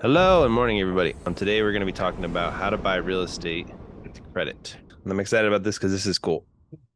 Hello and morning, everybody. Today we're going to be talking about how to buy real estate with credit. And I'm excited about this because this is cool.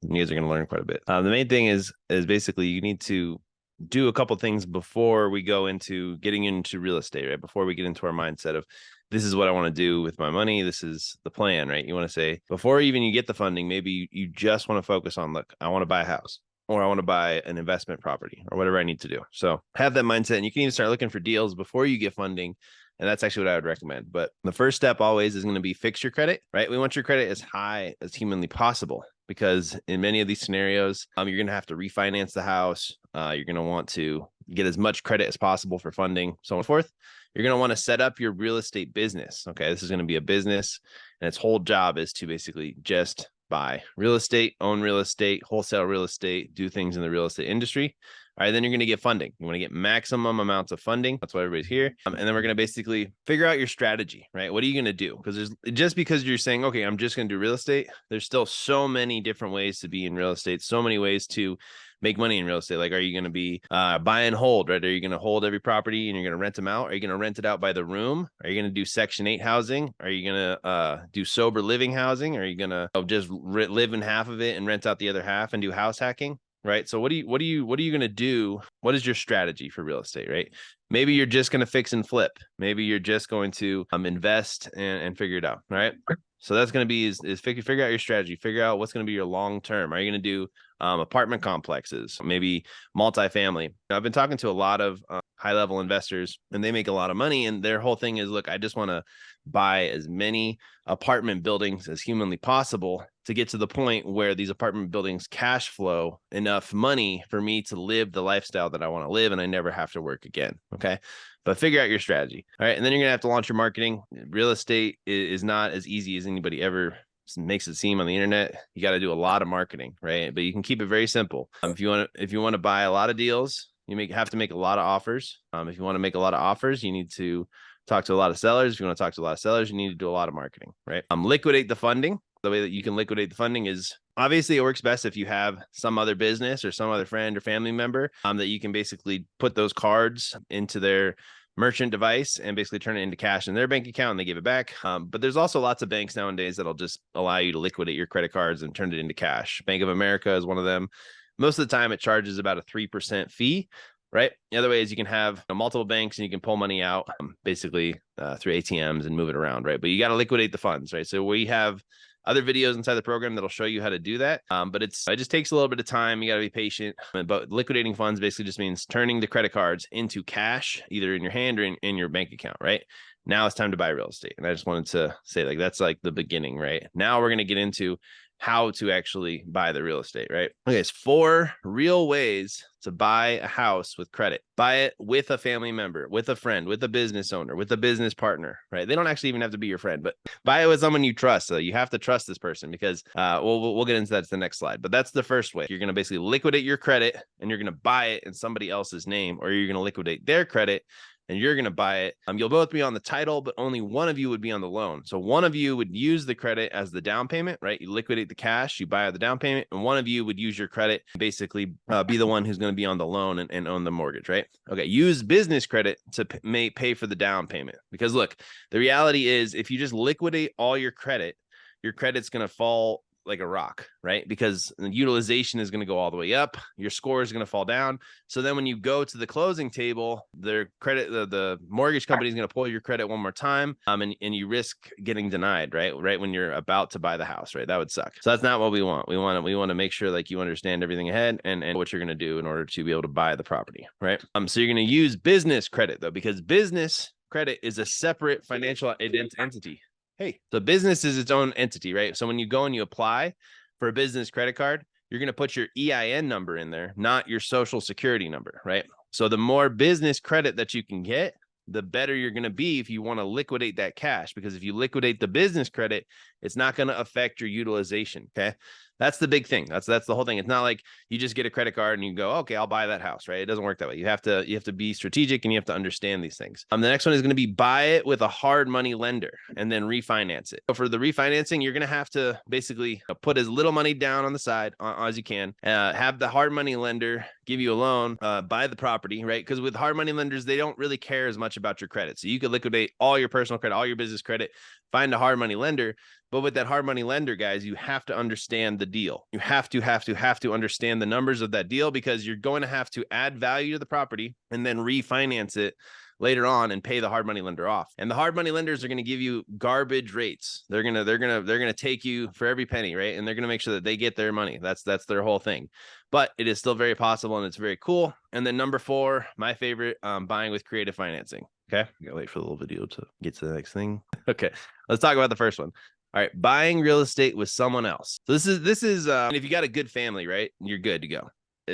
You guys are going to learn quite a bit. The main thing is basically you need to do a couple things before we go into getting into real estate, right? Before we get into our mindset of this is what I want to do with my money. This is the plan, right? You want to say before even you get the funding, maybe you just want to focus on, look, I want to buy a house, or I want to buy an investment property, or whatever I need to do. So have that mindset, and you can even start looking for deals before you get funding. And that's actually what I would recommend. But the first step always is going to be fix your credit, right? We want your credit as high as humanly possible because in many of these scenarios, you're going to have to refinance the house. You're going to want to get as much credit as possible for funding, so on and so forth. You're going to want to set up your real estate business. Okay. This is going to be a business, and its whole job is to basically just buy real estate, own real estate, wholesale real estate, do things in the real estate industry. All right, then you're going to get funding. You want to get maximum amounts of funding. That's why everybody's here. And then we're going to basically figure out your strategy, right? What are you going to do? Because just because you're saying, okay, I'm just going to do real estate, there's still so many different ways to be in real estate, so many ways to make money in real estate. Like, are you going to be buy and hold, right? Are you going to hold every property and you're going to rent them out? Are you going to rent it out by the room? Are you going to do Section 8 housing? Are you going to do sober living housing? Are you going to just live in half of it and rent out the other half and do house hacking? Right. So what are you going to do? What is your strategy for real estate? Right. Maybe you're just going to fix and flip. Maybe you're just going to invest and figure it out. Right. So that's going to be is figure out your strategy, figure out what's going to be your long term. Are you going to do apartment complexes, maybe multifamily? I've been talking to a lot of high level investors, and they make a lot of money. And their whole thing is, look, I just want to buy as many apartment buildings as humanly possible to get to the point where these apartment buildings cash flow enough money for me to live the lifestyle that I want to live, and I never have to work again. Okay. But figure out your strategy. All right. And then you're going to have to launch your marketing. Real estate is not as easy as anybody ever makes it seem on the internet. You got to do a lot of marketing, right? But you can keep it very simple. If you want to buy a lot of deals, have to make a lot of offers. If you want to make a lot of offers, you need to talk to a lot of sellers. If you want to talk to a lot of sellers, you need to do a lot of marketing, right? Liquidate the funding. The way that you can liquidate the funding is obviously it works best if you have some other business or some other friend or family member that you can basically put those cards into their merchant device and basically turn it into cash in their bank account and they give it back. But there's also lots of banks nowadays that'll just allow you to liquidate your credit cards and turn it into cash. Bank of America is one of them. Most of the time it charges about a 3% fee. Right. The other way is you can have multiple banks and you can pull money out basically through ATMs and move it around. Right. But you got to liquidate the funds. Right. So we have other videos inside the program that'll show you how to do that. But it just takes a little bit of time. You got to be patient. But liquidating funds basically just means turning the credit cards into cash, either in your hand or in your bank account. Right. Now it's time to buy real estate. And I just wanted to say, like, that's like the beginning. Right. Now we're going to get into how to actually buy the real estate, right? Okay, it's 4 real ways to buy a house with credit. Buy it with a family member, with a friend, with a business owner, with a business partner, right? They don't actually even have to be your friend, but buy it with someone you trust. So you have to trust this person because we'll get into that to the next slide. But that's the first way. You're going to basically liquidate your credit and you're going to buy it in somebody else's name, or you're going to liquidate their credit and you're going to buy it. You'll both be on the title, but only one of you would be on the loan. So one of you would use the credit as the down payment, right? You liquidate the cash, you buy out the down payment, and one of you would use your credit, basically be the one who's going to be on the loan and own the mortgage, right? Okay, use business credit to pay for the down payment. Because look, the reality is if you just liquidate all your credit's going to fall like a rock, right? Because the utilization is going to go all the way up. Your score is going to fall down. So then when you go to the closing table, their credit, the mortgage company is going to pull your credit one more time. And you risk getting denied, right? Right. When you're about to buy the house, right? That would suck. So that's not what we want. We want to make sure like you understand everything ahead and what you're going to do in order to be able to buy the property, right? So you're going to use business credit though, because business credit is a separate financial entity. Hey, the business is its own entity, right? So when you go and you apply for a business credit card, you're going to put your EIN number in there, not your social security number, right? So the more business credit that you can get, the better you're going to be if you want to liquidate that cash, because if you liquidate the business credit, it's not going to affect your utilization. Okay. That's the big thing. That's the whole thing. It's not like you just get a credit card and you go, okay, I'll buy that house, right? It doesn't work that way. You have to be strategic and you have to understand these things. The next one is going to be buy it with a hard money lender and then refinance it. So for the refinancing, you're going to have to basically put as little money down on the side as you can. Have the hard money lender give you a loan, buy the property, right? Because with hard money lenders, they don't really care as much about your credit. So you could liquidate all your personal credit, all your business credit, find a hard money lender. But with that hard money lender, guys, you have to understand the deal. You have to understand the numbers of that deal, because you're going to have to add value to the property and then refinance it later on and pay the hard money lender off. And the hard money lenders are going to give you garbage rates. They're going to take you for every penny, right? And they're going to make sure that they get their money. That's their whole thing. But it is still very possible and it's very cool. And then number 4, my favorite, buying with creative financing. Okay. I gotta wait for the little video to get to the next thing. Okay. Let's talk about the first one. All right, buying real estate with someone else. So this is if you got a good family, right, you're good to go.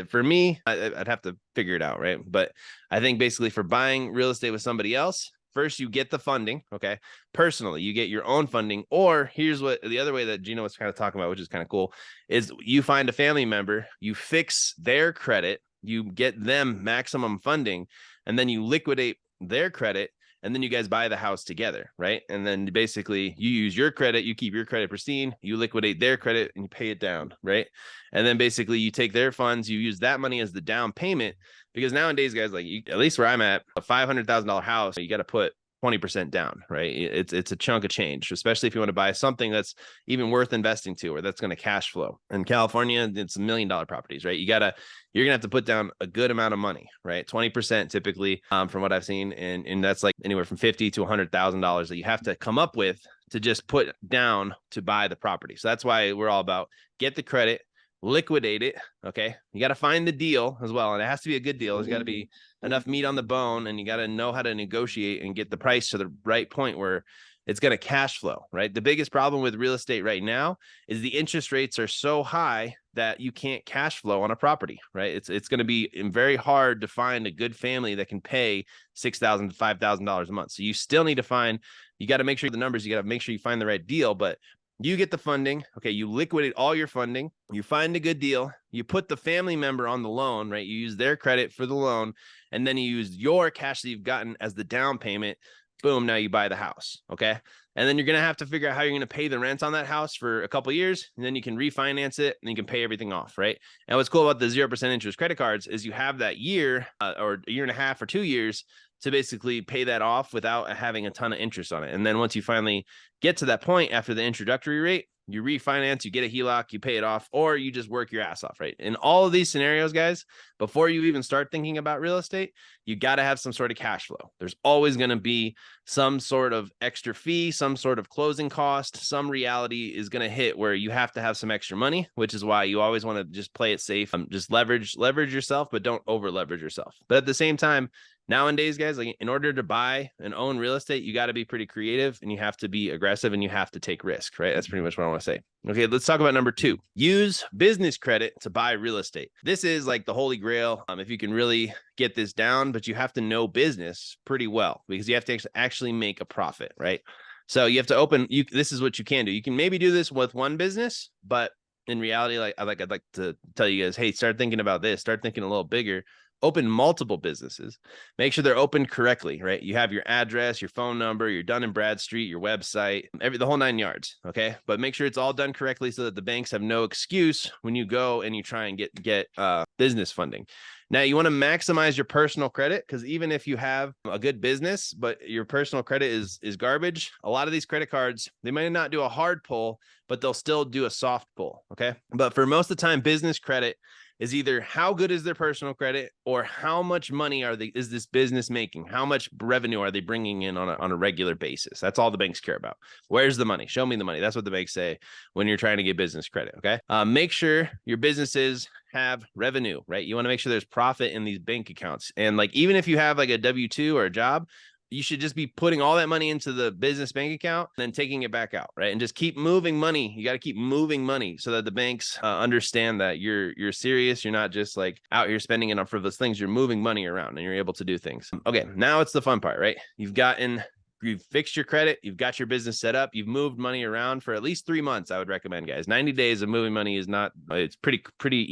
For me, I'd have to figure it out, right? But I think basically for buying real estate with somebody else, first you get the funding, okay? Personally, you get your own funding, or here's what the other way that Gino was kind of talking about, which is kind of cool, is you find a family member, you fix their credit, you get them maximum funding, and then you liquidate their credit. And then you guys buy the house together, right? And then basically you use your credit, you keep your credit pristine, you liquidate their credit and you pay it down, right? And then basically you take their funds, you use that money as the down payment, because nowadays, guys, like at least where I'm at, a $500,000 house, you got to put 20% down, right? It's a chunk of change, especially if you want to buy something that's even worth investing to, or that's going to cash flow. In California, it's $1 million properties, right? You're gonna have to put down a good amount of money, right? 20% typically, from what I've seen, and that's like anywhere from $50,000 to $100,000 that you have to come up with to just put down to buy the property. So that's why we're all about get the credit, liquidate it. Okay. You got to find the deal as well. And it has to be a good deal. There's got to be enough meat on the bone, and you got to know how to negotiate and get the price to the right point where it's going to cash flow, right? The biggest problem with real estate right now is the interest rates are so high that you can't cash flow on a property, right? It's going to be very hard to find a good family that can pay $6,000 to $5,000 a month. So you still need to find, you got to make sure the numbers, you got to make sure you find the right deal, but you get the funding. Okay. You liquidate all your funding. You find a good deal. You put the family member on the loan, right? You use their credit for the loan, and then you use your cash that you've gotten as the down payment. Boom. Now you buy the house. Okay. And then you're going to have to figure out how you're going to pay the rent on that house for a couple of years. And then you can refinance it and you can pay everything off. Right. And what's cool about the 0% interest credit cards is you have that year, or a year and a half or 2 years to basically pay that off without having a ton of interest on it. And then once you finally get to that point after the introductory rate, you refinance, you get a HELOC, you pay it off, or you just work your ass off, right? In all of these scenarios, guys, before you even start thinking about real estate, you got to have some sort of cash flow. There's always going to be some sort of extra fee, some sort of closing cost, some reality is going to hit where you have to have some extra money, which is why you always want to just play it safe. Just leverage yourself, but don't over leverage yourself. But at the same time, nowadays, guys, like in order to buy and own real estate, you got to be pretty creative and you have to be aggressive and you have to take risk, right? That's pretty much what I want to say. Okay, let's talk about number 2. Use business credit to buy real estate. This is like the holy grail. If you can really get this down, but you have to know business pretty well because you have to actually make a profit, right? So you have to open, this is what you can do. You can maybe do this with one business, but in reality, I'd like to tell you guys, hey, start thinking about this, start thinking a little bigger. Open multiple businesses, make sure they're open correctly, right? You have your address, your phone number, your Dun & Bradstreet, your website, the whole 9 yards. Okay. But make sure it's all done correctly so that the banks have no excuse when you go and you try and get business funding. Now you want to maximize your personal credit, because even if you have a good business, but your personal credit is garbage, a lot of these credit cards, they might not do a hard pull, but they'll still do a soft pull. Okay. But for most of the time, business credit is either how good is their personal credit or how much money is this business making? How much revenue are they bringing in on a regular basis? That's all the banks care about. Where's the money? Show me the money. That's what the banks say when you're trying to get business credit. Okay. Make sure your businesses have revenue, right? You want to make sure there's profit in these bank accounts. And like, even if you have like a W-2 or a job, you should just be putting all that money into the business bank account and then taking it back out, right? And just keep moving money. You got to keep moving money so that the banks understand that you're serious. You're not just like out here spending it on frivolous things. You're moving money around and you're able to do things. Okay, now it's the fun part, right? You've gotten you've fixed your credit, you've got your business set up, you've moved money around for at least 3 months. I would recommend, guys. 90 days of moving money is not, it's pretty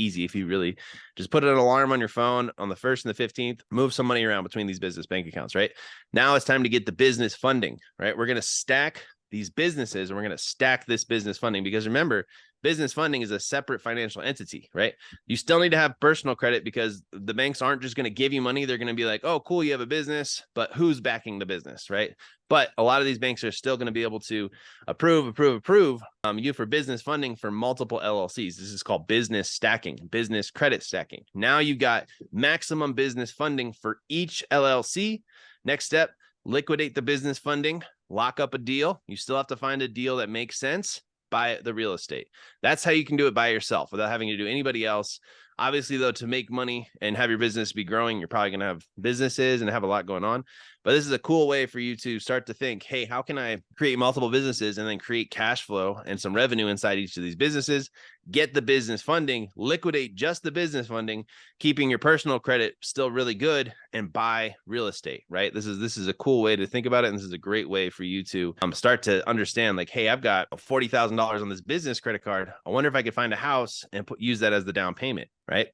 easy. If you really just put an alarm on your phone on the 1st and the 15th, move some money around between these business bank accounts, right? Now it's time to get the business funding, right? We're going to stack these businesses and we're going to stack this business funding, because remember, business funding is a separate financial entity, right? You still need to have personal credit because the banks aren't just going to give you money. They're going to be like, oh, cool, you have a business, but who's backing the business, right? But a lot of these banks are still going to be able to approve you for business funding for multiple LLCs. This is called business stacking, business credit stacking. Now you've got maximum business funding for each LLC. Next step, liquidate the business funding, lock up a deal. You still have to find a deal that makes sense. Buy the real estate. That's how you can do it by yourself without having to do anybody else. Obviously, though, to make money and have your business be growing, you're probably going to have businesses and have a lot going on. But this is a cool way for you to start to think, hey, how can I create multiple businesses and then create cash flow and some revenue inside each of these businesses, get the business funding, liquidate just the business funding, keeping your personal credit still really good, and buy real estate, right? This is a cool way to think about it. And this is a great way for you to start to understand, like, hey, I've got $40,000 on this business credit card. I wonder if I could find a house and use that as the down payment, right?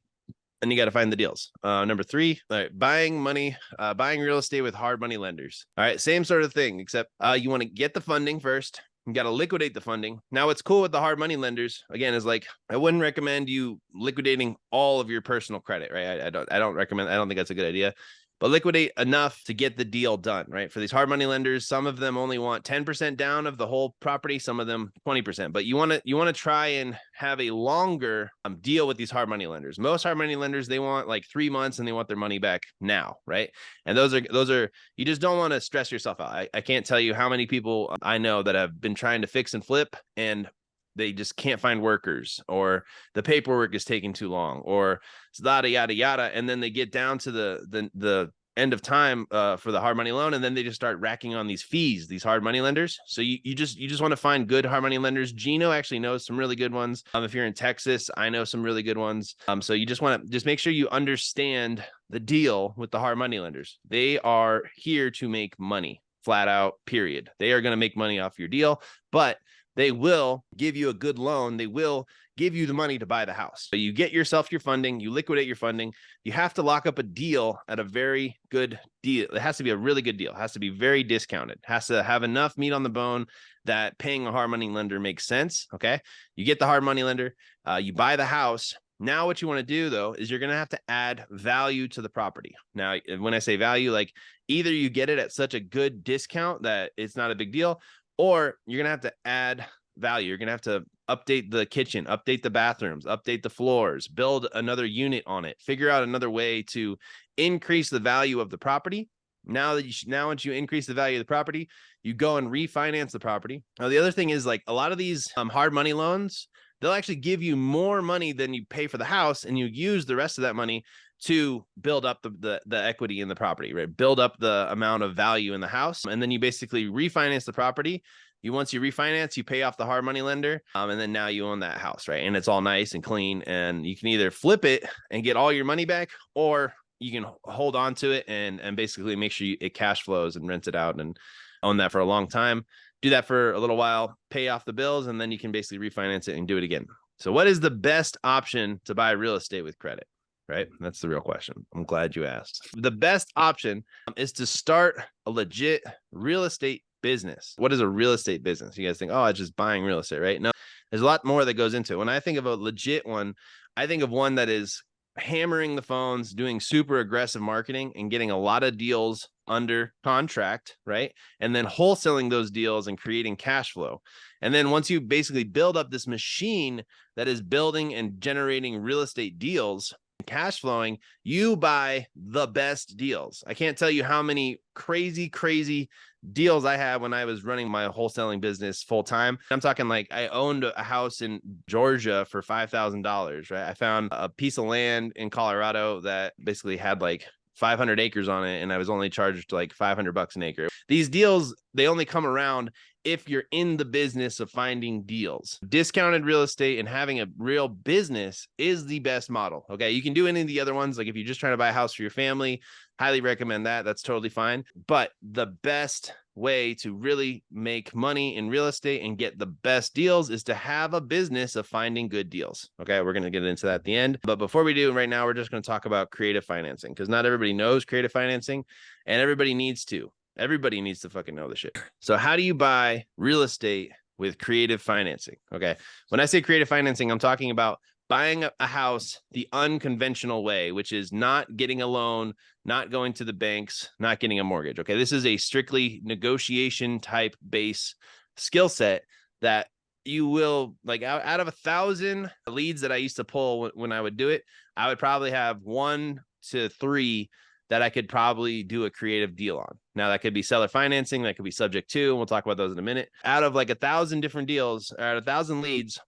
And you got to find the deals. Number 3, buying real estate with hard money lenders. All right, same sort of thing, except you want to get the funding first. You got to liquidate the funding. Now, what's cool with the hard money lenders, again, is like, I wouldn't recommend you liquidating all of your personal credit, right? I don't think that's a good idea. But liquidate enough to get the deal done, right? For these hard money lenders, some of them only want 10% down of the whole property, some of them 20%. But you want to try and have a longer deal with these hard money lenders. Most hard money lenders, they want like 3 months and they want their money back now, right? And those are you just don't want to stress yourself out. I can't tell you how many people I know that have been trying to fix and flip and they just can't find workers, or the paperwork is taking too long, or yada, yada, yada. And then they get down to the end of time for the hard money loan. And then they just start racking on these fees, these hard money lenders. So you just want to find good hard money lenders. Gino actually knows some really good ones. If you're in Texas, I know some really good ones. So you just want to make sure you understand the deal with the hard money lenders. They are here to make money, flat out, period. They are going to make money off your deal, but they will give you a good loan. They will give you the money to buy the house. So you get yourself your funding, you liquidate your funding. You have to lock up a deal at a very good deal. It has to be a really good deal. It has to be very discounted. It has to have enough meat on the bone that paying a hard money lender makes sense. Okay. You get the hard money lender, you buy the house. Now, what you want to do, though, is you're going to have to add value to the property. Now, when I say value, like either you get it at such a good discount that it's not a big deal, or you're going to have to add value. You're going to have to update the kitchen, update the bathrooms, update the floors, build another unit on it, figure out another way to increase the value of the property. Now once you increase the value of the property, you go and refinance the property. Now, the other thing is, like, a lot of these hard money loans, they'll actually give you more money than you pay for the house, and you use the rest of that money to build up the equity in the property, right? Build up the amount of value in the house. And then you basically refinance the property. Once you refinance, you pay off the hard money lender. And then now you own that house, right? And it's all nice and clean. And you can either flip it and get all your money back, or you can hold on to it and basically make sure it cash flows and rent it out and own that for a long time. Do that for a little while, pay off the bills, and then you can basically refinance it and do it again. So what is the best option to buy real estate with credit? Right? That's the real question. I'm glad you asked. The best option is to start a legit real estate business. What is a real estate business? You guys think, oh, it's just buying real estate, right? No, there's a lot more that goes into it. When I think of a legit one, I think of one that is hammering the phones, doing super aggressive marketing and getting a lot of deals under contract, right? And then wholesaling those deals and creating cash flow. And then once you basically build up this machine that is building and generating real estate deals, cash flowing, you buy the best deals. I can't tell you how many crazy deals I had when I was running my wholesaling business full time. I'm talking like I owned a house in Georgia for $5,000, right? I found a piece of land in Colorado that basically had like 500 acres on it, and I was only charged like $500 an acre. These deals, they only come around if you're in the business of finding deals. Discounted real estate and having a real business is the best model. Okay. You can do any of the other ones. Like if you're just trying to buy a house for your family, highly recommend that. That's totally fine. But the best way to really make money in real estate and get the best deals is to have a business of finding good deals. Okay, we're going to get into that at the end. But before we do, right now, we're just going to talk about creative financing, because not everybody knows creative financing, and everybody needs to. Everybody needs to fucking know this shit. So how do you buy real estate with creative financing? Okay, when I say creative financing, I'm talking about buying a house the unconventional way, which is not getting a loan, not going to the banks, not getting a mortgage. Okay, this is a strictly negotiation type base skill set that you will, like, out of 1,000 leads that I used to pull when I would do it, I would probably have 1 to 3 that I could probably do a creative deal on. Now, that could be seller financing, that could be subject to, and we'll talk about those in a minute. Out of like 1,000 different deals, or 1,000 leads,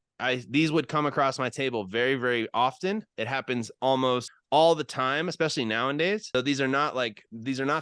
these would come across my table very, very often. It happens almost all the time, especially nowadays. So these are not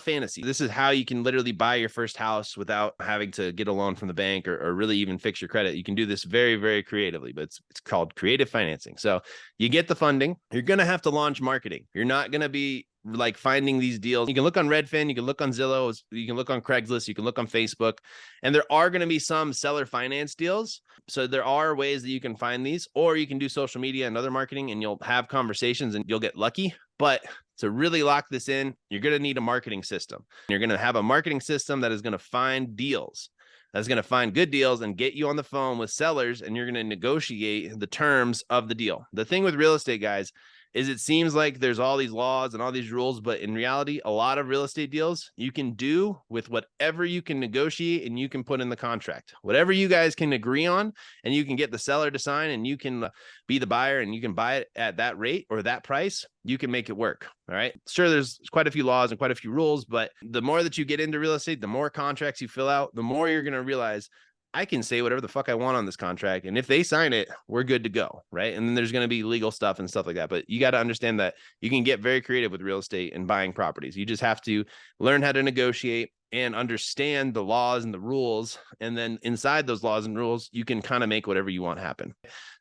fantasy. This is how you can literally buy your first house without having to get a loan from the bank or really even fix your credit. You can do this very, very creatively, but it's called creative financing. So you get the funding. You're going to have to launch marketing. You're not going to be like finding these deals. You can look on Redfin, you can look on Zillow, you can look on Craigslist, you can look on Facebook, and there are going to be some seller finance deals. So there are ways that you can find these, or you can do social media and other marketing, and you'll have conversations and you'll get lucky. But to really lock this in, you're going to need a marketing system. You're going to have a marketing system that is going to find deals, that's going to find good deals and get you on the phone with sellers, and you're going to negotiate the terms of the deal. The thing with real estate, guys, is it seems like there's all these laws and all these rules, but in reality, a lot of real estate deals you can do with whatever you can negotiate and you can put in the contract. Whatever you guys can agree on, and you can get the seller to sign, and you can be the buyer and you can buy it at that rate or that price, you can make it work. All right. Sure, there's quite a few laws and quite a few rules, but the more that you get into real estate, the more contracts you fill out, the more you're going to realize, I can say whatever the fuck I want on this contract, and if they sign it, we're good to go, right? And then there's going to be legal stuff and stuff like that. But you got to understand that you can get very creative with real estate and buying properties. You just have to learn how to negotiate and understand the laws and the rules. And then inside those laws and rules, you can kind of make whatever you want happen.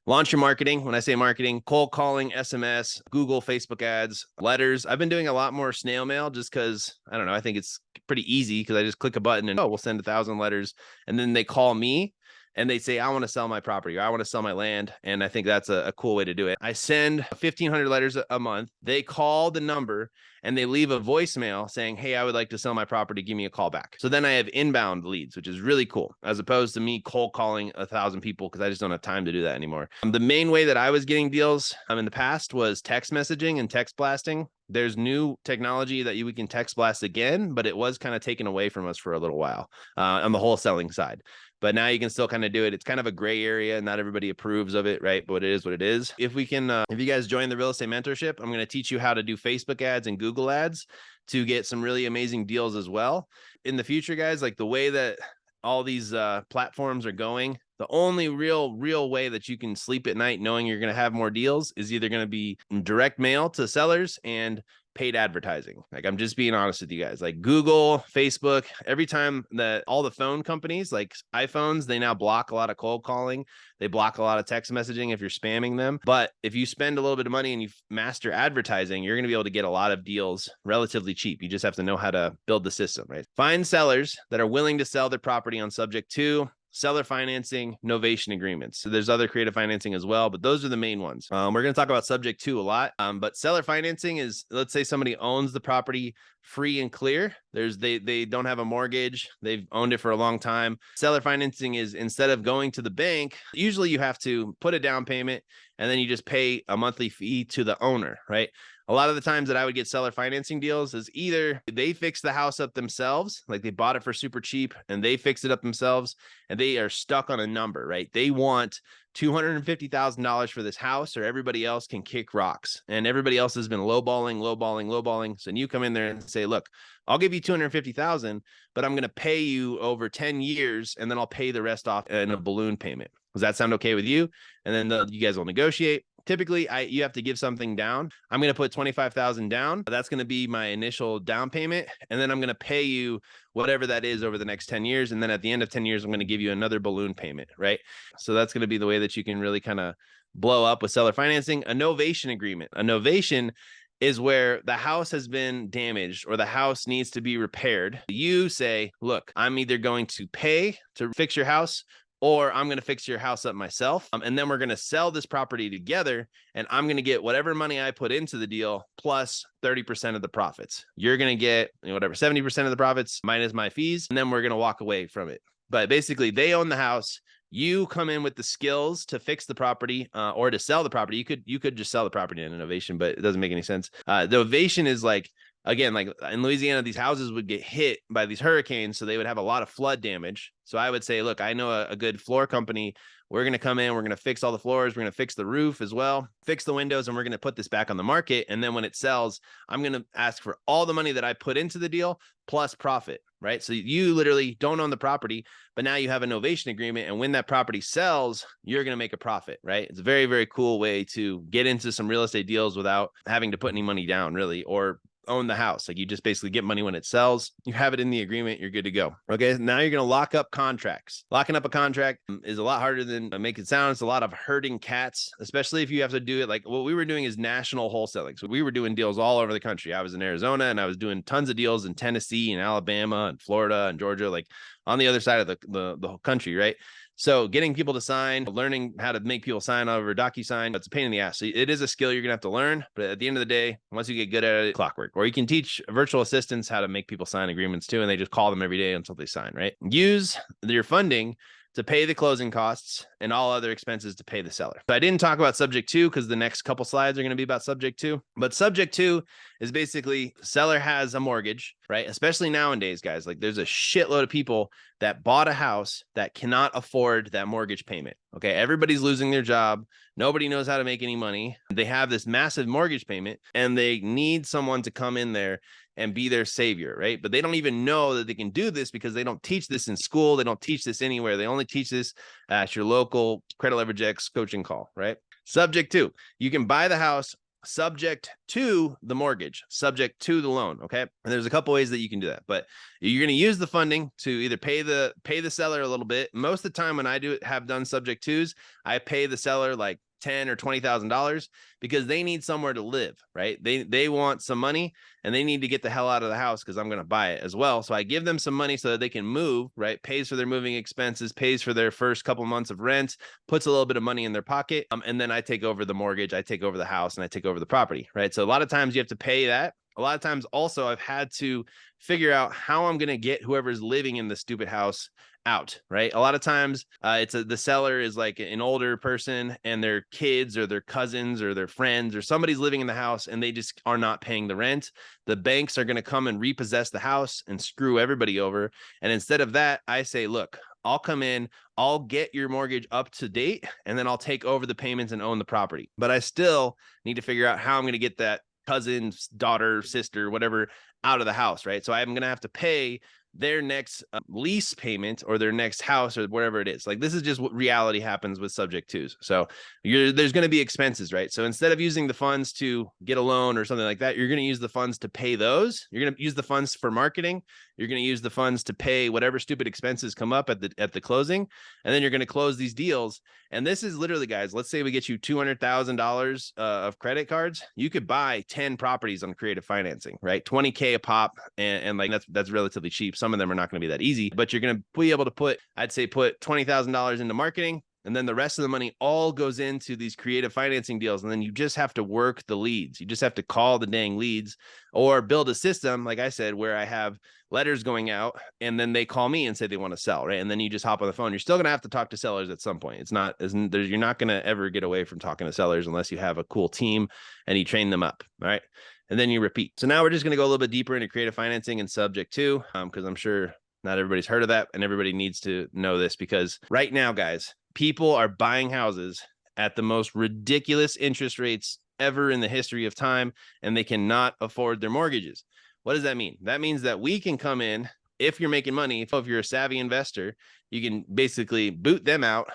Launch your marketing. When I say marketing, cold calling, SMS, Google, Facebook ads, letters. I've been doing a lot more snail mail just because, I don't know, I think it's pretty easy because I just click a button and, we'll send 1,000 letters. And then they call me and they say, I want to sell my property, or I want to sell my land. And I think that's a cool way to do it. I send 1,500 letters a month. They call the number and they leave a voicemail saying, hey, I would like to sell my property. Give me a call back. So then I have inbound leads, which is really cool, as opposed to me cold calling 1,000 people, because I just don't have time to do that anymore. The main way that I was getting deals in the past was text messaging and text blasting. There's new technology that we can text blast again, but it was kind of taken away from us for a little while on the wholesaling side. But now you can still kind of do it. It's kind of a gray area. Not everybody approves of it, right? But it is what it is. If we can, if you guys join the real estate mentorship, I'm going to teach you how to do Facebook ads and Google ads to get some really amazing deals as well. In the future, guys, like the way that all these platforms are going, the only real way that you can sleep at night knowing you're going to have more deals is either going to be direct mail to sellers and paid advertising. Like, I'm just being honest with you guys. Like Google, Facebook, every time that all the phone companies, like iPhones, they now block a lot of cold calling. They block a lot of text messaging if you're spamming them. But if you spend a little bit of money and you master advertising, you're going to be able to get a lot of deals relatively cheap. You just have to know how to build the system, right? Find sellers that are willing to sell their property on subject to seller financing, novation agreements. So there's other creative financing as well, but those are the main ones. We're going to talk about subject to a lot, but seller financing is, let's say somebody owns the property free and clear. They don't have a mortgage. They've owned it for a long time. Seller financing is, instead of going to the bank, usually you have to put a down payment and then you just pay a monthly fee to the owner, right? A lot of the times that I would get seller financing deals is either they fix the house up themselves, like they bought it for super cheap and they fix it up themselves and they are stuck on a number, right? They want $250,000 for this house, or everybody else can kick rocks, and everybody else has been lowballing. So you come in there and say, look, I'll give you $250,000, but I'm going to pay you over 10 years and then I'll pay the rest off in a balloon payment. Does that sound okay with you? And then you guys will negotiate. Typically, you have to give something down. I'm going to put $25,000 down. That's going to be my initial down payment. And then I'm going to pay you whatever that is over the next 10 years. And then at the end of 10 years, I'm going to give you another balloon payment, right? So that's going to be the way that you can really kind of blow up with seller financing. A novation agreement. A novation is where the house has been damaged or the house needs to be repaired. You say, look, I'm either going to pay to fix your house or I'm going to fix your house up myself. And then we're going to sell this property together. And I'm going to get whatever money I put into the deal plus 30% of the profits. You're going to get whatever, 70% of the profits minus my fees. And then we're going to walk away from it. But basically, they own the house. You come in with the skills to fix the property or to sell the property. You could just sell the property in an ovation, but it doesn't make any sense. The ovation is like, again, like in Louisiana, these houses would get hit by these hurricanes, so they would have a lot of flood damage. So I would say, look, I know a good floor company. We're going to come in, we're going to fix all the floors, we're going to fix the roof as well, fix the windows, and we're going to put this back on the market. And then when it sells, I'm going to ask for all the money that I put into the deal plus profit, right? So you literally don't own the property, but now you have an novation agreement. And when that property sells, you're going to make a profit, right? It's a very, very cool way to get into some real estate deals without having to put any money down, really, or own the house. Like, you just basically get money when it sells. You have it in the agreement. You're good to go. Okay. Now you're going to lock up contracts. Locking up a contract is a lot harder than make it sound. It's a lot of herding cats, especially if you have to do it. Like, what we were doing is national wholesaling. So we were doing deals all over the country. I was in Arizona and I was doing tons of deals in Tennessee and Alabama and Florida and Georgia, like on the other side of the whole country. Right. So getting people to sign, learning how to make people sign over DocuSign, it's a pain in the ass. So it is a skill you're going to have to learn. But at the end of the day, once you get good at it, clockwork. Or you can teach virtual assistants how to make people sign agreements too, and they just call them every day until they sign, right? Use your funding to pay the closing costs and all other expenses to pay the seller. So I didn't talk about subject to because the next couple slides are going to be about subject to. But subject to is basically seller has a mortgage, right? Especially nowadays, guys, like there's a shitload of people that bought a house that cannot afford that mortgage payment. Okay. Everybody's losing their job. Nobody knows how to make any money. They have this massive mortgage payment and they need someone to come in there and be their savior, right? But they don't even know that they can do this because they don't teach this in school. They don't teach this anywhere. They only teach this at your local Credit Leverage X coaching call, right? Subject to, you can buy the house subject to the mortgage, subject to the loan, okay? And there's a couple ways that you can do that, but you're going to use the funding to either pay the seller a little bit. Most of the time when I have done subject twos, I pay the seller like $10,000 or $20,000 because they need somewhere to live, right? They want some money and they need to get the hell out of the house because I'm going to buy it as well. So I give them some money so that they can move, right? Pays for their moving expenses, pays for their first couple months of rent, puts a little bit of money in their pocket. And then I take over the mortgage, I take over the house, and I take over the property, right? So a lot of times you have to pay that. A lot of times also I've had to figure out how I'm going to get whoever's living in the stupid house out, right? A lot of times the seller is like an older person and their kids or their cousins or their friends or somebody's living in the house and they just are not paying the rent. The banks are going to come and repossess the house and screw everybody over. And instead of that, I say, look, I'll come in, I'll get your mortgage up to date, and then I'll take over the payments and own the property. But I still need to figure out how I'm going to get that cousin's daughter, sister, whatever, out of the house, right? So I'm going to have to pay their next lease payment or their next house or whatever it is. Like, this is just what reality happens with subject twos. So there's going to be expenses, right? So instead of using the funds to get a loan or something like that, you're going to use the funds to pay those. You're going to use the funds for marketing. You're going to use the funds to pay whatever stupid expenses come up at the closing. And then you're going to close these deals. And this is literally, guys, let's say we get you $200,000 of credit cards. You could buy 10 properties on creative financing, right? 20K a pop. And like, that's relatively cheap. Some of them are not going to be that easy, but you're going to be able to put $20,000 into marketing. And then the rest of the money all goes into these creative financing deals. And then you just have to work the leads. You just have to call the dang leads or build a system, like I said, where I have letters going out and then they call me and say they want to sell, right? And then you just hop on the phone. You're still going to have to talk to sellers at some point. You're not going to ever get away from talking to sellers unless you have a cool team and you train them up, all right? And then you repeat. So now we're just going to go a little bit deeper into creative financing and subject to, because I'm sure not everybody's heard of that and everybody needs to know this, because right now, guys, people are buying houses at the most ridiculous interest rates ever in the history of time, and they cannot afford their mortgages. What does that mean? That means that we can come in, if you're making money, if you're a savvy investor, you can basically boot them out,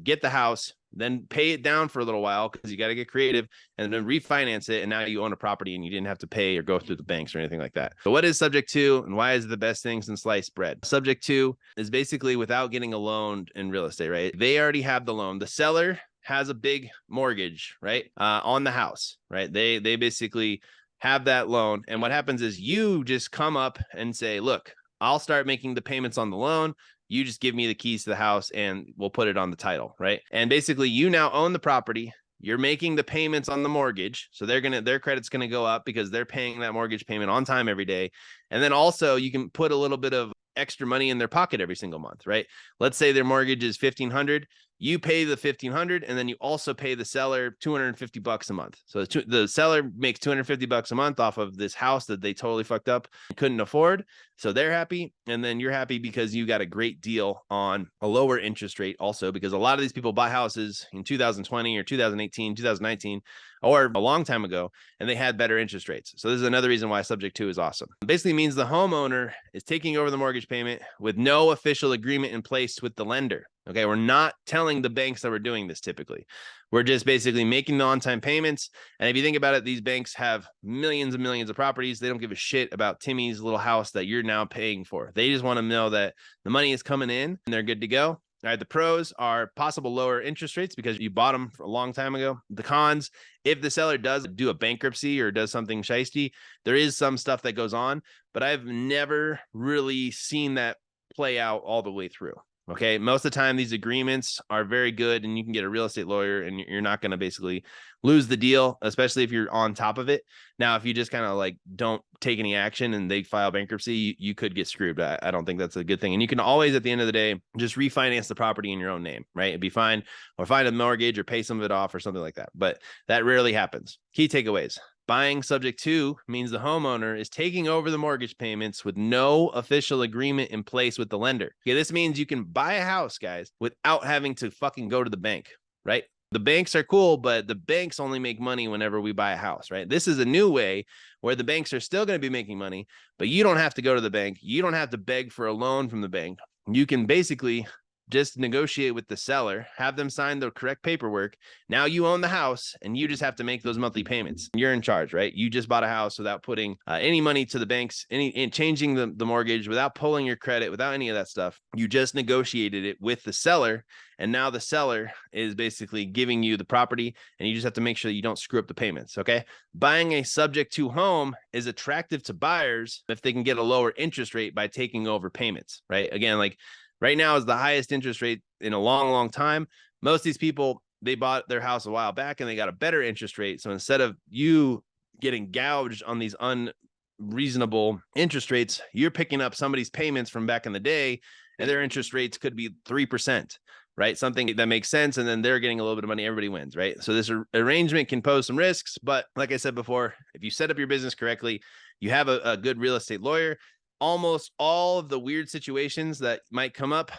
get the house, then pay it down for a little while because you got to get creative, and then refinance it. And now you own a property and you didn't have to pay or go through the banks or anything like that. So what is subject to and why is it the best thing since sliced bread? Subject to is basically without getting a loan in real estate, right? They already have the loan. The seller has a big mortgage, right? On the house, right? They basically have that loan. And what happens is you just come up and say, look, I'll start making the payments on the loan. You just give me the keys to the house and we'll put it on the title, right? And basically you now own the property. You're making the payments on the mortgage. So their credit's going to go up because they're paying that mortgage payment on time every day. And then also you can put a little bit of extra money in their pocket every single month, right? Let's say their mortgage is $1,500. You pay the $1,500 and then you also pay the seller $250 a month. So the seller makes $250 a month off of this house that they totally fucked up and couldn't afford. So they're happy. And then you're happy because you got a great deal on a lower interest rate also, because a lot of these people buy houses in 2020 or 2018, 2019, or a long time ago, and they had better interest rates. So this is another reason why subject to is awesome. It basically means the homeowner is taking over the mortgage payment with no official agreement in place with the lender. Okay, we're not telling the banks that we're doing this typically. We're just basically making the on-time payments. And if you think about it, these banks have millions and millions of properties. They don't give a shit about Timmy's little house that you're now paying for. They just want to know that the money is coming in and they're good to go. All right, the pros are possible lower interest rates because you bought them a long time ago. The cons, if the seller does do a bankruptcy or does something shisty, there is some stuff that goes on, but I've never really seen that play out all the way through. Okay, most of the time these agreements are very good and you can get a real estate lawyer and you're not going to basically lose the deal, especially if you're on top of it. Now, if you just kind of like don't take any action and they file bankruptcy, you could get screwed. I don't think that's a good thing. And you can always, at the end of the day, just refinance the property in your own name, right? It'd be fine, or find a mortgage or pay some of it off or something like that. But that rarely happens. Key takeaways. Buying subject to means the homeowner is taking over the mortgage payments with no official agreement in place with the lender. Okay, this means you can buy a house, guys, without having to fucking go to the bank, right? The banks are cool, but the banks only make money whenever we buy a house, right? This is a new way where the banks are still going to be making money, but you don't have to go to the bank. You don't have to beg for a loan from the bank. You can basically just negotiate with the seller, have them sign the correct paperwork. Now you own the house and you just have to make those monthly payments. You're in charge, right? You just bought a house without putting any money to the banks, changing the mortgage, without pulling your credit, without any of that stuff. You just negotiated it with the seller. And now the seller is basically giving you the property and you just have to make sure that you don't screw up the payments. Okay. Buying a subject to home is attractive to buyers if they can get a lower interest rate by taking over payments, right? Again, like, right now is the highest interest rate in a long, long time. Most of these people, they bought their house a while back and they got a better interest rate. So instead of you getting gouged on these unreasonable interest rates, you're picking up somebody's payments from back in the day and their interest rates could be 3%, right? Something that makes sense. And then they're getting a little bit of money. Everybody wins, right? So this arrangement can pose some risks. But like I said before, if you set up your business correctly, you have a good real estate lawyer, almost all of the weird situations that might come up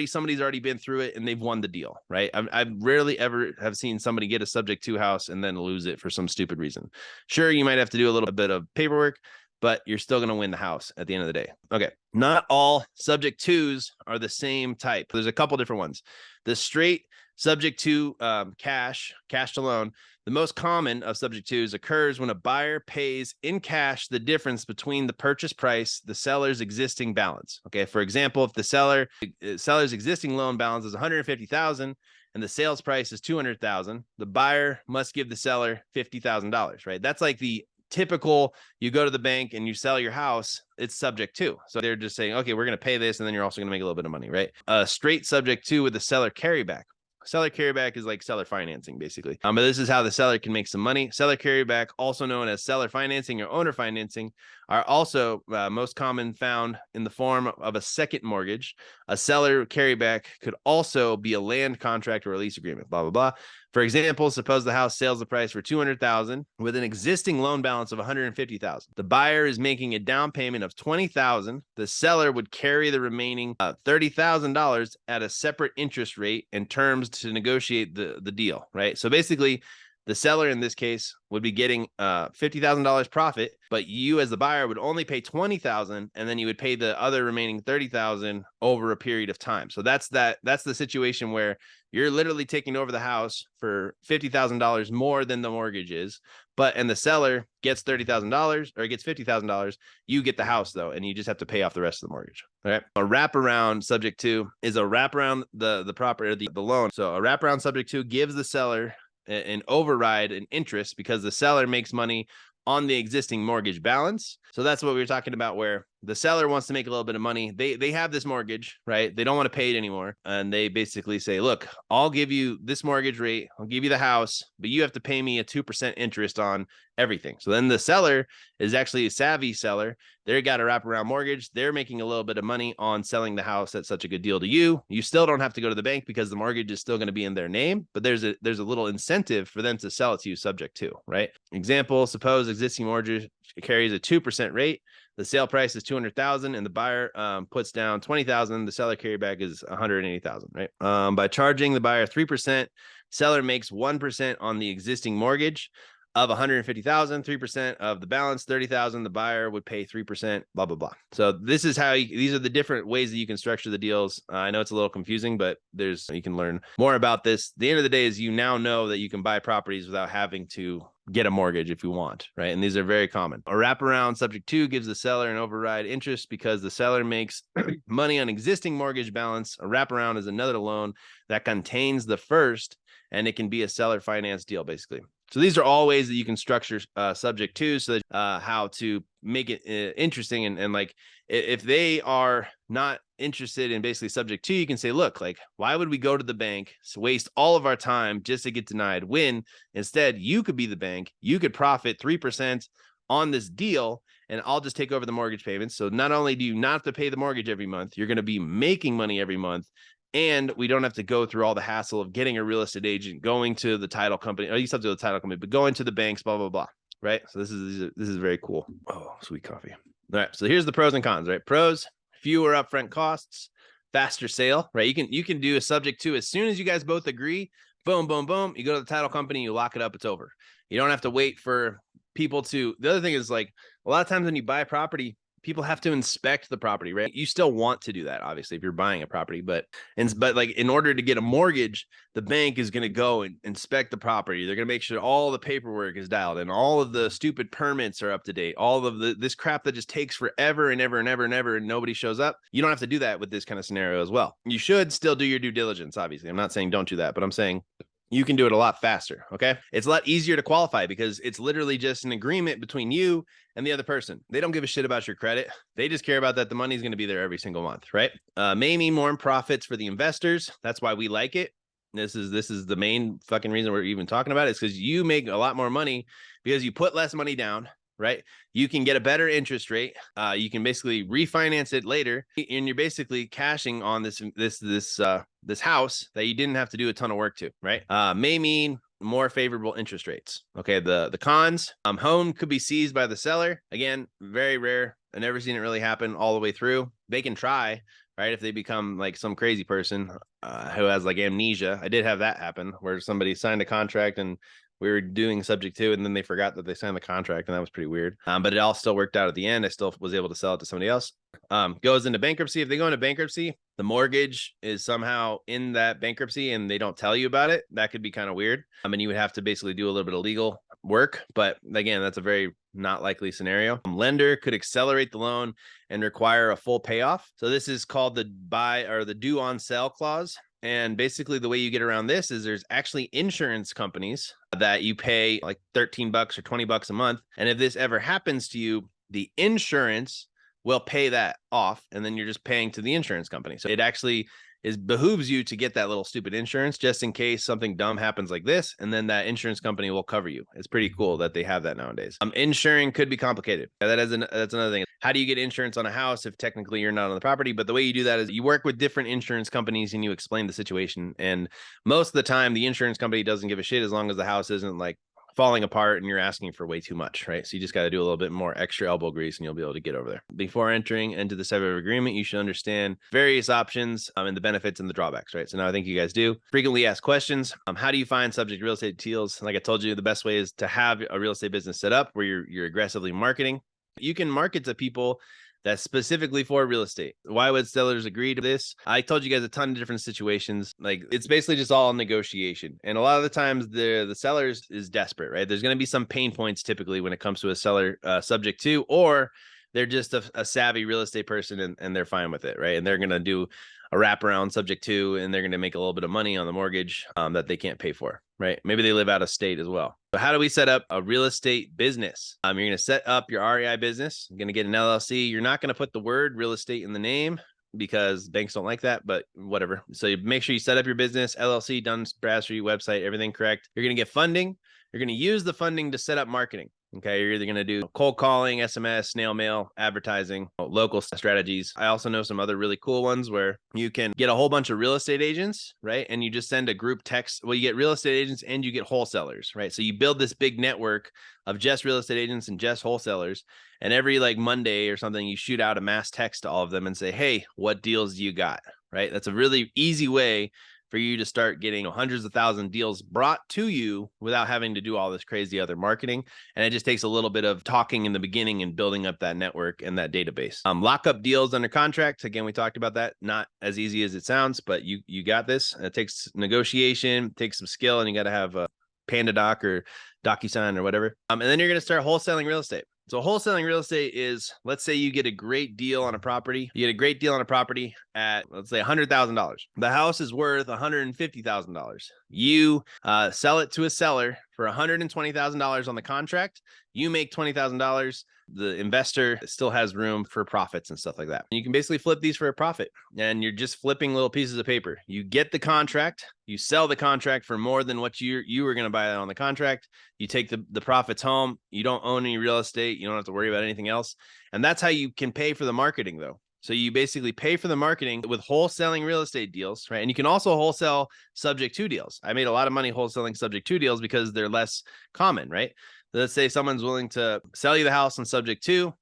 somebody's already been through it and they've won the deal, right? I've rarely ever have seen somebody get a subject to house and then lose it for some stupid reason. Sure, you might have to do a little bit of paperwork, but you're still going to win the house at the end of the day. Okay. Not all subject twos are the same type. There's a couple different ones. The straight subject to cash to loan. The most common of subject twos occurs when a buyer pays in cash the difference between the purchase price, the seller's existing balance. Okay. For example, if the seller's existing loan balance is $150,000 and the sales price is $200,000, the buyer must give the seller $50,000, right? That's like the typical, you go to the bank and you sell your house, it's subject to. So they're just saying, okay, we're going to pay this. And then you're also going to make a little bit of money, right? Straight subject to with the seller carryback. Seller carryback is like seller financing, basically. But this is how the seller can make some money. Seller carryback, also known as seller financing or owner financing, are also most common found in the form of a second mortgage. A seller carryback could also be a land contract or a lease agreement, blah, blah, blah. For example, suppose the house sells the price for $200,000 with an existing loan balance of $150,000. The buyer is making a down payment of $20,000. The seller would carry the remaining $30,000 at a separate interest rate and terms to negotiate the deal, right? So basically, the seller in this case would be getting $50,000 profit, but you as the buyer would only pay $20,000, and then you would pay the other remaining $30,000 over a period of time. So that's the situation where you're literally taking over the house for $50,000 more than the mortgage is, and the seller gets $30,000 or gets $50,000. You get the house though, and you just have to pay off the rest of the mortgage. All right. A wraparound subject to is a wraparound the property or the loan. So a wraparound subject to gives the seller an override in interest because the seller makes money on the existing mortgage balance. So that's what we were talking about, where the seller wants to make a little bit of money. They have this mortgage, right? They don't want to pay it anymore. And they basically say, look, I'll give you this mortgage rate. I'll give you the house, but you have to pay me a 2% interest on everything. So then the seller is actually a savvy seller. They got a wraparound mortgage. They're making a little bit of money on selling the house at such a good deal to you. You still don't have to go to the bank because the mortgage is still going to be in their name, but there's a little incentive for them to sell it to you subject to, right? Example, suppose existing mortgage carries a 2% rate. The sale price is 200,000 and the buyer puts down 20,000. The seller carryback is 180,000, right? By charging the buyer 3%, seller makes 1% on the existing mortgage of 150,000, 3% of the balance, 30,000. The buyer would pay 3%, blah, blah, blah. So this is how these are the different ways that you can structure the deals. I know it's a little confusing, but you can learn more about this. The end of the day is you now know that you can buy properties without having to get a mortgage if you want, right? And these are very common. A wraparound subject to gives the seller an override interest because the seller makes money on existing mortgage balance. A wraparound is another loan that contains the first, and it can be a seller finance deal, basically. So these are all ways that you can structure subject to, so that how to make it interesting. And like, if they are not interested in basically subject to, you can say, look, like, why would we go to the bank, waste all of our time just to get denied, when instead you could be the bank, you could profit 3% on this deal, and I'll just take over the mortgage payments. So not only do you not have to pay the mortgage every month, you're going to be making money every month. And we don't have to go through all the hassle of getting a real estate agent, going to the title company, or you still have to go to the title company, but going to the banks, blah, blah, blah. Right. So this is very cool. Oh, sweet coffee. All right. So here's the pros and cons, right? Pros: fewer upfront costs, faster sale, right? You can do a subject to as soon as you guys both agree. Boom, boom, boom. You go to the title company, you lock it up, it's over. You don't have to wait for people to. The other thing is, like, a lot of times when you buy property, people have to inspect the property, right? You still want to do that, obviously, if you're buying a property, but like, in order to get a mortgage, the bank is going to go and inspect the property. They're going to make sure all the paperwork is dialed and all of the stupid permits are up to date. All of this crap that just takes forever and ever and ever and ever, and nobody shows up. You don't have to do that with this kind of scenario as well. You should still do your due diligence, obviously. I'm not saying don't do that, but I'm saying you can do it a lot faster. Okay. It's a lot easier to qualify because it's literally just an agreement between you and the other person. They don't give a shit about your credit. They just care about that the money's going to be there every single month, right? May mean more profits for the investors. That's why we like it. This is the main fucking reason we're even talking about it, is because you make a lot more money because you put less money down, right? You can get a better interest rate. You can basically refinance it later, and you're basically cashing on this house that you didn't have to do a ton of work to, right? May mean more favorable interest rates. Okay, the cons: home could be seized by the seller. Again, very rare. I've never seen it really happen all the way through. They can try, right? If they become like some crazy person who has like amnesia. I did have that happen, where somebody signed a contract and we were doing subject to, and then they forgot that they signed the contract, and that was pretty weird. But it all still worked out at the end. I still was able to sell it to somebody else. Goes into bankruptcy. If they go into bankruptcy, the mortgage is somehow in that bankruptcy and they don't tell you about it. That could be kind of weird. And you would have to basically do a little bit of legal work. But again, that's a very not likely scenario. Lender could accelerate the loan and require a full payoff. So this is called the due on sale clause. And basically the way you get around this is there's actually insurance companies that you pay like $13 or $20 a month. And if this ever happens to you, the insurance will pay that off, and then you're just paying to the insurance company. So it actually behooves you to get that little stupid insurance just in case something dumb happens like this, and then that insurance company will cover you. It's pretty cool that they have that nowadays. Insuring could be complicated. That's another thing. How do you get insurance on a house if technically you're not on the property? But the way you do that is you work with different insurance companies and you explain the situation. And most of the time, the insurance company doesn't give a shit as long as the house isn't like falling apart and you're asking for way too much, right? So you just got to do a little bit more extra elbow grease and you'll be able to get over there. Before entering into this type of agreement, you should understand various options and the benefits and the drawbacks, right? So now I think you guys do. Frequently asked questions. How do you find subject real estate deals? Like I told you, the best way is to have a real estate business set up where you're aggressively marketing. You can market to people that's specifically for real estate. Why would sellers agree to this? I told you guys a ton of different situations. Like, it's basically just all negotiation. And a lot of the times the seller is desperate, right? There's going to be some pain points typically when it comes to a seller subject to, or they're just a savvy real estate person and they're fine with it, right? And they're going to do a wraparound subject to, and they're going to make a little bit of money on the mortgage that they can't pay for, right? Maybe they live out of state as well. So how do we set up a real estate business? You're going to set up your REI business. You're going to get an LLC. You're not going to put the word real estate in the name because banks don't like that, but whatever. So you make sure you set up your business, LLC, Duns Bradstreet website, everything correct. You're going to get funding. You're going to use the funding to set up marketing. Okay, you're either going to do cold calling, SMS, snail mail, advertising, local strategies. I also know some other really cool ones where you can get a whole bunch of real estate agents, right? And you just send a group text. Well, you get real estate agents and you get wholesalers, right? So you build this big network of just real estate agents and just wholesalers. And every like Monday or something, you shoot out a mass text to all of them and say, hey, what deals do you got, right? That's a really easy way for you to start getting hundreds of thousand deals brought to you without having to do all this crazy other marketing. And it just takes a little bit of talking in the beginning and building up that network and that database. Lock up deals under contract. Again, we talked about that. Not as easy as it sounds, but you got this. It takes negotiation, takes some skill, and you got to have a PandaDoc or DocuSign or whatever. And then you're going to start wholesaling real estate. So wholesaling real estate is, let's say you get a great deal on a property. You get a great deal on a property at, let's say, $100,000. The house is worth $150,000. You sell it to a seller for $120,000 on the contract. You make $20,000. The investor still has room for profits and stuff like that. You can basically flip these for a profit, and you're just flipping little pieces of paper. You get the contract, you sell the contract for more than what you were going to buy on the contract. You take the profits home. You don't own any real estate. You don't have to worry about anything else. And that's how you can pay for the marketing, though. So you basically pay for the marketing with wholesaling real estate deals, right? And you can also wholesale subject to deals. I made a lot of money wholesaling subject to deals because they're less common, right? Let's say someone's willing to sell you the house on subject to.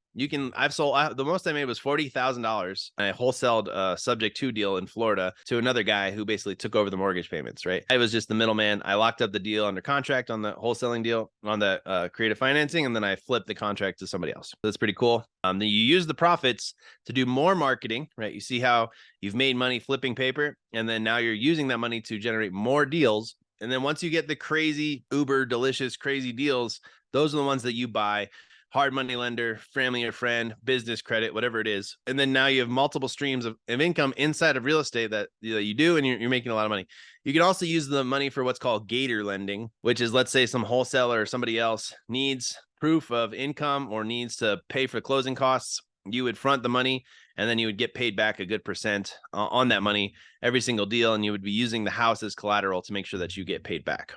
I've sold, the most I made was $40,000. I wholesaled a subject to deal in Florida to another guy who basically took over the mortgage payments, right? I was just the middleman. I locked up the deal under contract on the wholesaling deal on the creative financing, and then I flipped the contract to somebody else. That's pretty cool. Then you use the profits to do more marketing, right? You see how you've made money flipping paper, and then now you're using that money to generate more deals. And then once you get the crazy, uber delicious, crazy deals, those are the ones that you buy. Hard money lender, family or friend, business credit, whatever it is. And then now you have multiple streams of income inside of real estate that you do, and you're making a lot of money. You can also use the money for what's called gator lending, which is, let's say some wholesaler or somebody else needs proof of income or needs to pay for closing costs. You would front the money, and then you would get paid back a good percent on that money every single deal. And you would be using the house as collateral to make sure that you get paid back.